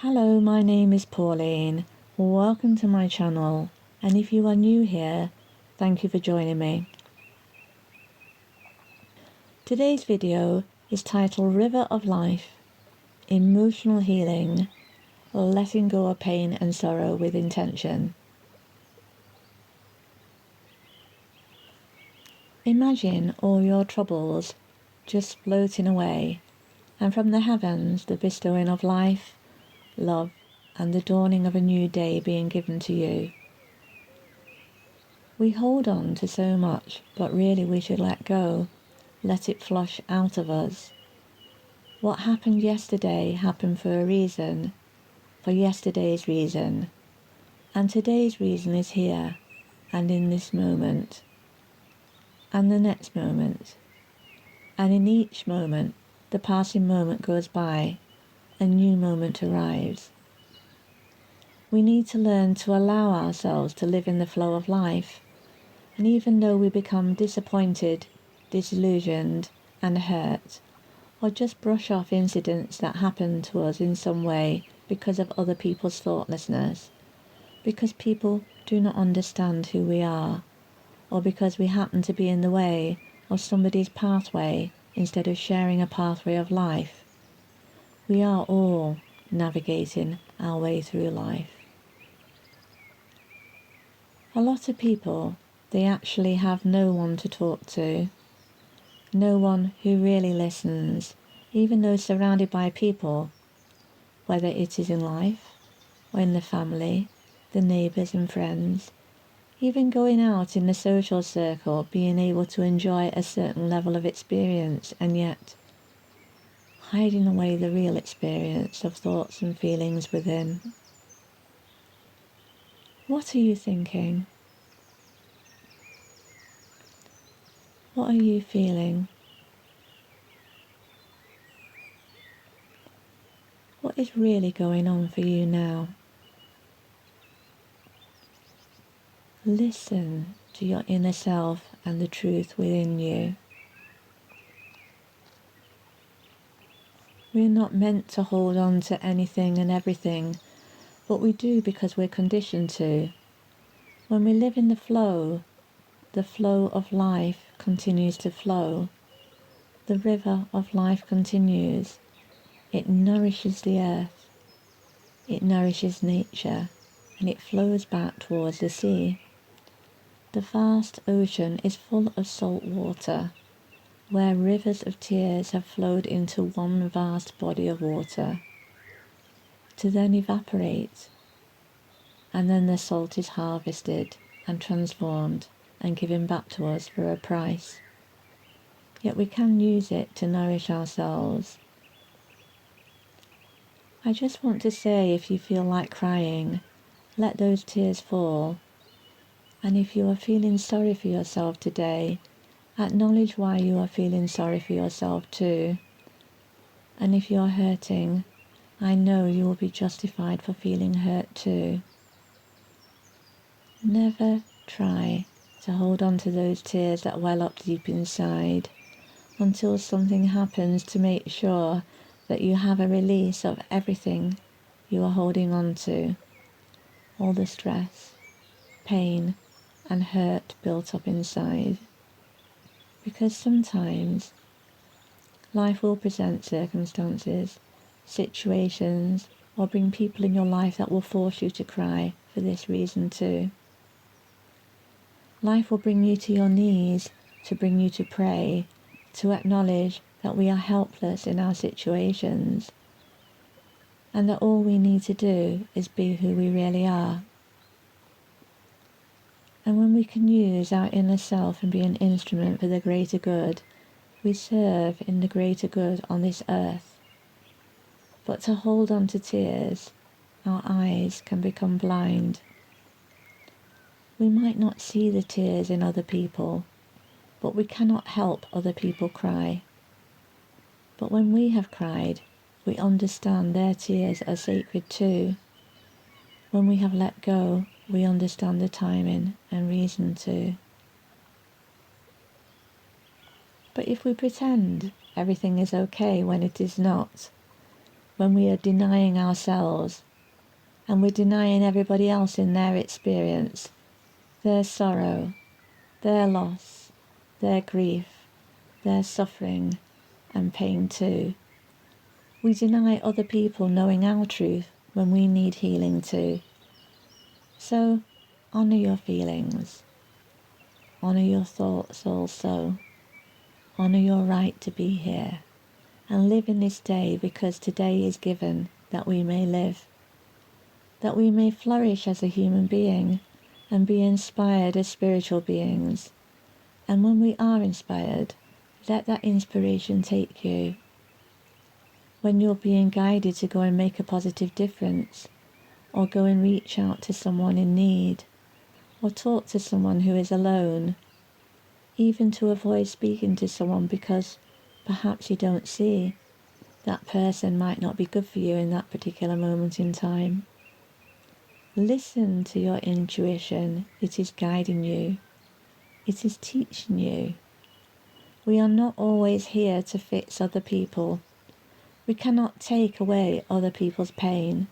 Hello, my name is Pauline. Welcome to my channel, and if you are new here, thank you for joining me. Today's video is titled River of Life, Emotional Healing, Letting Go of Pain and Sorrow with Intention. Imagine all your troubles just floating away, and from the heavens the bestowing of life, love, and the dawning of a new day being given to you. We hold on to so much, but really we should let go, let it flush out of us. What happened yesterday happened for a reason, for yesterday's reason, and today's reason is here, and in this moment, and the next moment, and in each moment, the passing moment goes by, a new moment arrives. We need to learn to allow ourselves to live in the flow of life, and even though we become disappointed, disillusioned, and hurt, or just brush off incidents that happen to us in some way because of other people's thoughtlessness, because people do not understand who we are, or because we happen to be in the way of somebody's pathway instead of sharing a pathway of life. We are all navigating our way through life. A lot of people, they actually have no one to talk to, no one who really listens, even though surrounded by people, whether it is in life or in the family, the neighbours and friends, even going out in the social circle, being able to enjoy a certain level of experience and yet hiding away the real experience of thoughts and feelings within. What are you thinking? What are you feeling? What is really going on for you now? Listen to your inner self and the truth within you. We're not meant to hold on to anything and everything, but we do because we're conditioned to. When we live in the flow of life continues to flow. The river of life continues. It nourishes the earth. It nourishes nature, and it flows back towards the sea. The vast ocean is full of salt water, where rivers of tears have flowed into one vast body of water, to then evaporate, and then the salt is harvested and transformed and given back to us for a price. Yet we can use it to nourish ourselves. I just want to say, if you feel like crying, let those tears fall. And if you are feeling sorry for yourself today, acknowledge why you are feeling sorry for yourself too. And if you are hurting, I know you will be justified for feeling hurt too. Never try to hold on to those tears that well up deep inside until something happens to make sure that you have a release of everything you are holding on to, all the stress, pain, and hurt built up inside. Because sometimes life will present circumstances, situations, or bring people in your life that will force you to cry for this reason too. Life will bring you to your knees, to bring you to pray, to acknowledge that we are helpless in our situations, and that all we need to do is be who we really are. And when we can use our inner self and be an instrument for the greater good, we serve in the greater good on this earth. But to hold on to tears, our eyes can become blind. We might not see the tears in other people, but we cannot help other people cry. But when we have cried, we understand their tears are sacred too. When we have let go, we understand the timing and reason too. But if we pretend everything is okay when it is not, when we are denying ourselves, and we're denying everybody else in their experience, their sorrow, their loss, their grief, their suffering and pain too. We deny other people knowing our truth when we need healing too. So, honour your feelings. Honour your thoughts also. Honour your right to be here. And live in this day, because today is given that we may live. That we may flourish as a human being and be inspired as spiritual beings. And when we are inspired, let that inspiration take you. When you're being guided to go and make a positive difference, or go and reach out to someone in need, or talk to someone who is alone, even to avoid speaking to someone because perhaps you don't see that person might not be good for you in that particular moment in time. Listen to your intuition. It is guiding you. It is teaching you. We are not always here to fix other people. We cannot take away other people's pain,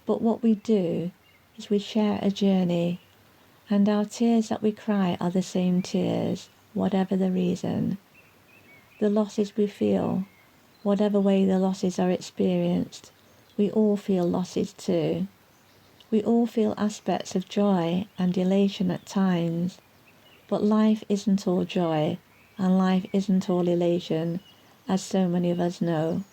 but what we do is we share a journey, and our tears that we cry are the same tears, whatever the reason. The losses we feel, whatever way the losses are experienced, we all feel losses too. We all feel aspects of joy and elation at times, but life isn't all joy, and life isn't all elation, as so many of us know.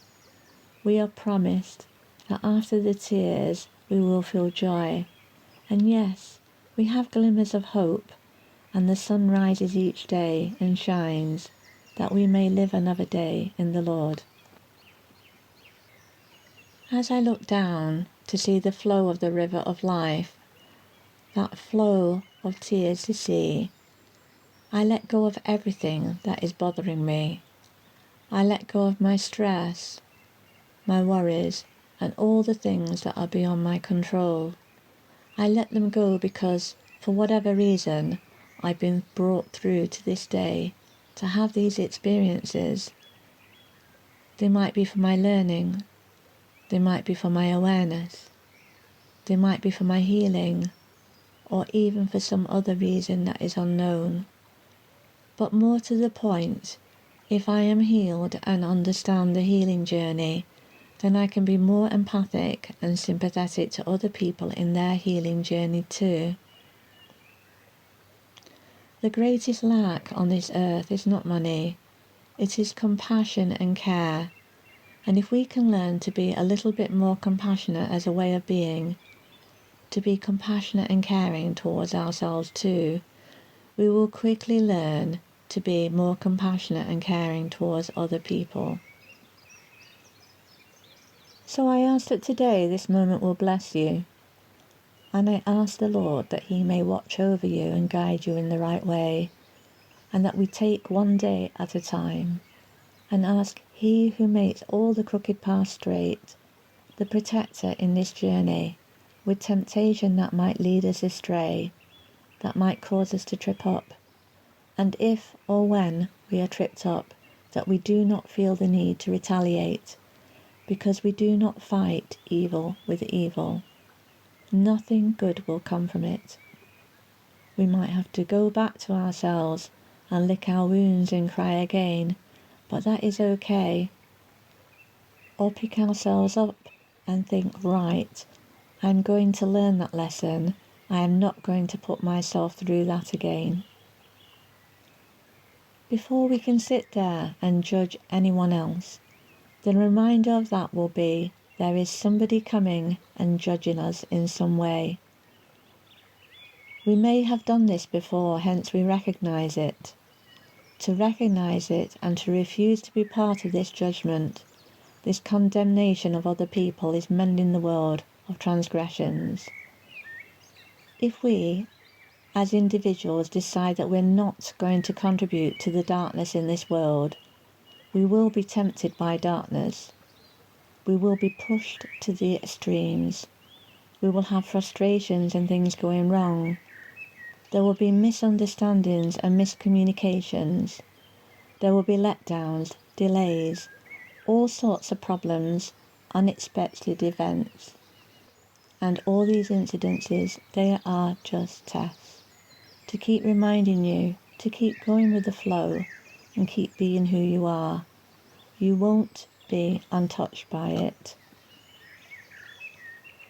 We are promised that after the tears we will feel joy. And yes, we have glimmers of hope, and the sun rises each day and shines, that we may live another day in the Lord. As I look down to see the flow of the river of life, that flow of tears to see, I let go of everything that is bothering me. I let go of my stress, my worries, and all the things that are beyond my control. I let them go because, for whatever reason, I've been brought through to this day to have these experiences. They might be for my learning, they might be for my awareness, they might be for my healing, or even for some other reason that is unknown. But more to the point, if I am healed and understand the healing journey, then I can be more empathic and sympathetic to other people in their healing journey too. The greatest lack on this earth is not money, it is compassion and care. And if we can learn to be a little bit more compassionate as a way of being, to be compassionate and caring towards ourselves too, we will quickly learn to be more compassionate and caring towards other people. So I ask that today this moment will bless you, and I ask the Lord that He may watch over you and guide you in the right way, and that we take one day at a time, and ask He who makes all the crooked paths straight, the protector in this journey, with temptation that might lead us astray, that might cause us to trip up, and if or when we are tripped up, that we do not feel the need to retaliate, because we do not fight evil with evil. Nothing good will come from it. We might have to go back to ourselves and lick our wounds and cry again, but that is okay. Or pick ourselves up and think, right, I'm going to learn that lesson. I am not going to put myself through that again. Before we can sit there and judge anyone else, the reminder of that will be there is somebody coming and judging us in some way. We may have done this before, hence we recognize it. To recognize it and to refuse to be part of this judgment, this condemnation of other people, is mending the world of transgressions. If we, as individuals, decide that we're not going to contribute to the darkness in this world, we will be tempted by darkness. We will be pushed to the extremes. We will have frustrations and things going wrong. There will be misunderstandings and miscommunications. There will be letdowns, delays, all sorts of problems unexpected events. And all these incidences, they are just tests to keep reminding you to keep going with the flow and keep being who you are. You won't be untouched by it.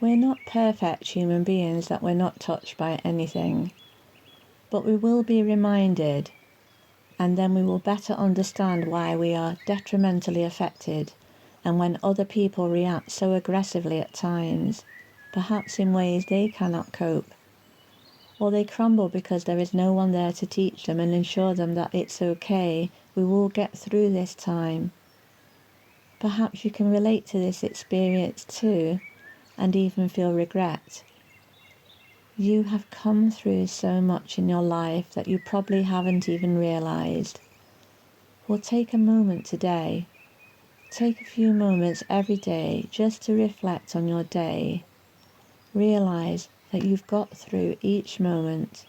We're not perfect human beings that we're not touched by anything, but we will be reminded, and then we will better understand why we are detrimentally affected and when other people react so aggressively at times, perhaps in ways they cannot cope, or they crumble because there is no one there to teach them and ensure them that it's okay, we will get through this time. Perhaps you can relate to this experience too, and even feel regret. You have come through so much in your life that you probably haven't even realized. Well, take a moment today. Take a few moments every day just to reflect on your day. Realize that you've got through each moment,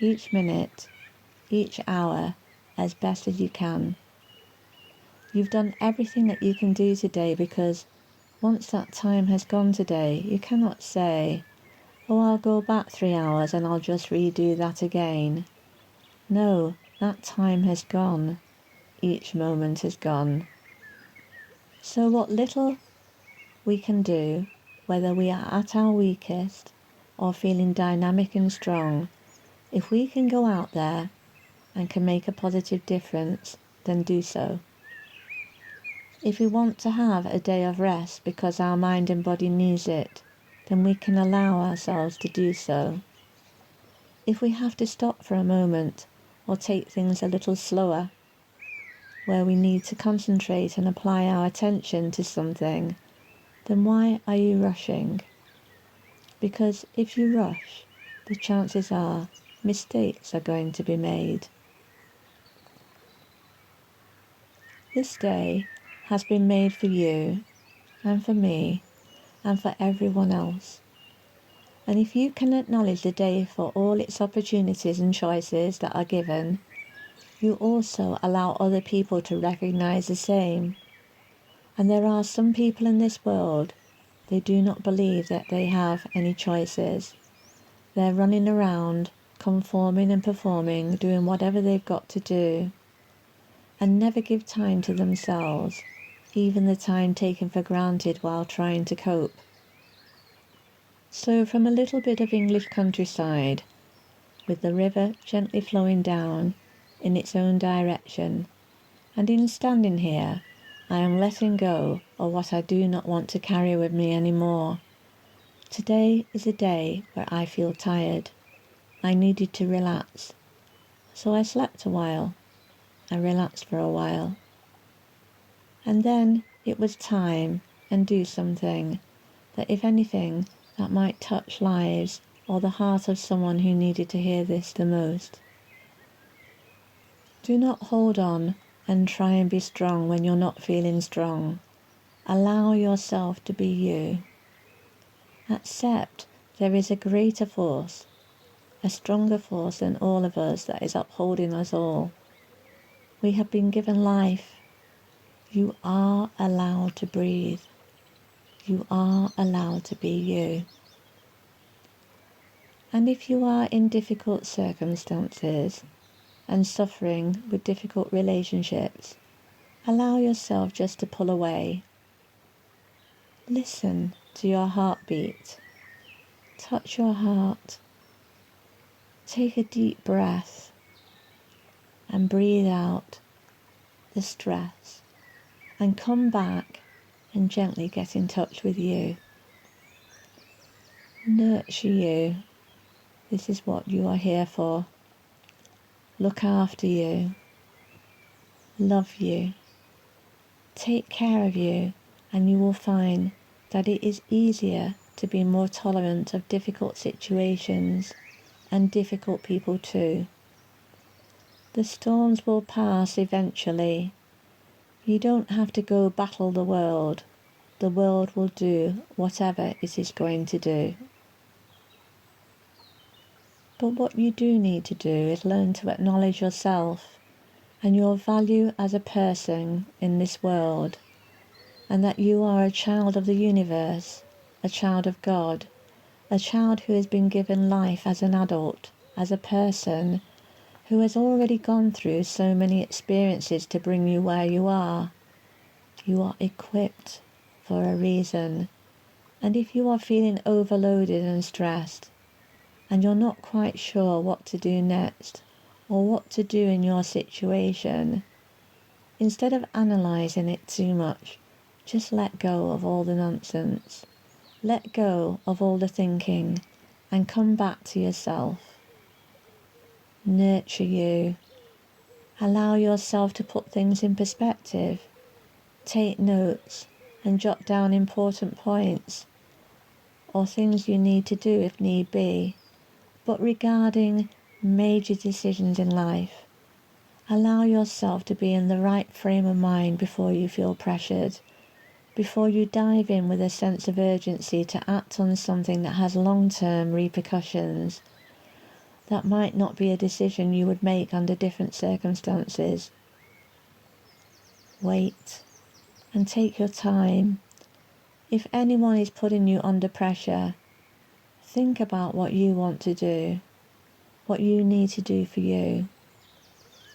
each minute, each hour as best as you can. You've done everything that you can do today, because once that time has gone today, you cannot say, oh, I'll go back 3 hours and I'll just redo that again. No, that time has gone. Each moment has gone. So what little we can do, whether we are at our weakest or feeling dynamic and strong, if we can go out there and can make a positive difference, then do so. If we want to have a day of rest because our mind and body needs it, then we can allow ourselves to do so. If we have to stop for a moment or take things a little slower, where we need to concentrate and apply our attention to something, then why are you rushing? Because if you rush, the chances are mistakes are going to be made. This day has been made for you and for me and for everyone else. And if you can acknowledge the day for all its opportunities and choices that are given, you also allow other people to recognize the same. And there are some people in this world, they do not believe that they have any choices. They're running around, conforming and performing, doing whatever they've got to do, and never give time to themselves, even the time taken for granted while trying to cope. So from a little bit of English countryside, with the river gently flowing down in its own direction, and in standing here, I am letting go of what I do not want to carry with me anymore. Today is a day where I feel tired. I needed to relax. So I slept a while. I relaxed for a while. And then it was time and do something that, if anything, that might touch lives or the heart of someone who needed to hear this the most. Do not hold on and try and be strong when you're not feeling strong. Allow yourself to be you. Accept there is a greater force, a stronger force than all of us that is upholding us all. We have been given life. You are allowed to breathe. You are allowed to be you. And if you are in difficult circumstances and suffering with difficult relationships, allow yourself just to pull away. Listen to your heartbeat. Touch your heart. Take a deep breath and breathe out the stress, and come back and gently get in touch with you. Nurture you. This is what you are here for. Look after you. Love you. Take care of you, and you will find that it is easier to be more tolerant of difficult situations and difficult people too. The storms will pass eventually. You don't have to go battle the world. The world will do whatever it is going to do. But what you do need to do is learn to acknowledge yourself and your value as a person in this world, and that you are a child of the universe, a child of God, a child who has been given life as an adult, as a person, who has already gone through so many experiences to bring you where you are. You are equipped for a reason. And if you are feeling overloaded and stressed, and you're not quite sure what to do next, or what to do in your situation, instead of analysing it too much, just let go of all the nonsense. Let go of all the thinking and come back to yourself. Nurture you. Allow yourself to put things in perspective. Take notes and jot down important points or things you need to do if need be. But regarding major decisions in life, allow yourself to be in the right frame of mind before you feel pressured, before you dive in with a sense of urgency to act on something that has long-term repercussions. That might not be a decision you would make under different circumstances. Wait and take your time. If anyone is putting you under pressure, think about what you want to do, what you need to do for you.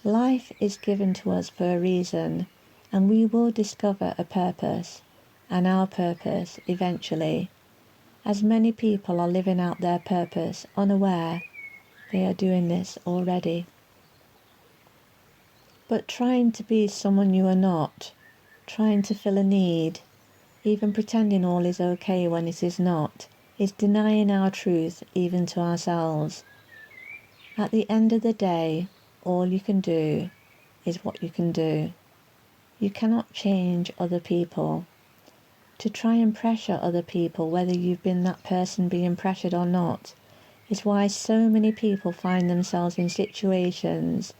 Life is given to us for a reason, and we will discover a purpose, and our purpose eventually. As many people are living out their purpose unaware, they are doing this already. But trying to be someone you are not, trying to fill a need, even pretending all is okay when it is not, is denying our truth even to ourselves. At the end of the day, all you can do is what you can do. You cannot change other people. To try and pressure other people, whether you've been that person being pressured or not, is why so many people find themselves in situations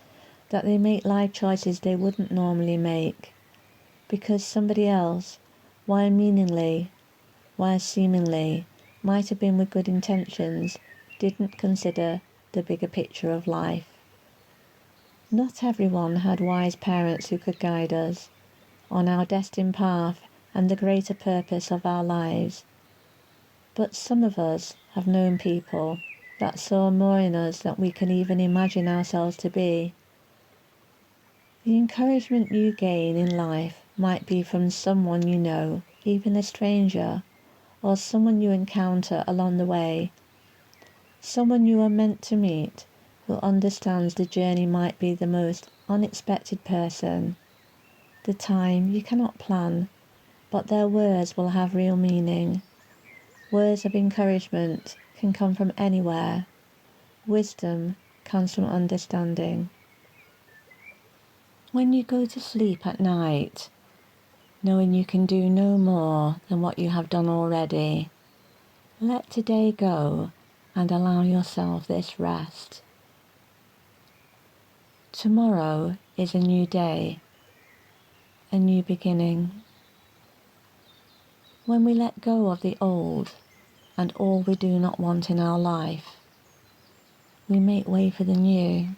that they make life choices they wouldn't normally make. Because somebody else, while seemingly, might have been with good intentions, didn't consider the bigger picture of life. Not everyone had wise parents who could guide us on our destined path and the greater purpose of our lives. But some of us have known people that saw more in us than we can even imagine ourselves to be. The encouragement you gain in life might be from someone you know, even a stranger, or someone you encounter along the way. Someone you are meant to meet who understands the journey might be the most unexpected person. The time you cannot plan, but their words will have real meaning. Words of encouragement can come from anywhere. Wisdom comes from understanding. When you go to sleep at night, knowing you can do no more than what you have done already, let today go and allow yourself this rest. Tomorrow is a new day, a new beginning. When we let go of the old and all we do not want in our life, we make way for the new.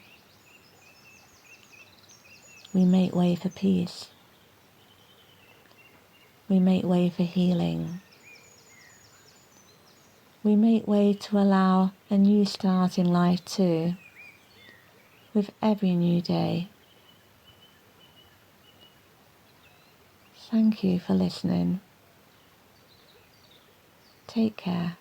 We make way for peace. We make way for healing. We make way to allow a new start in life too, with every new day. Thank you for listening. Take care.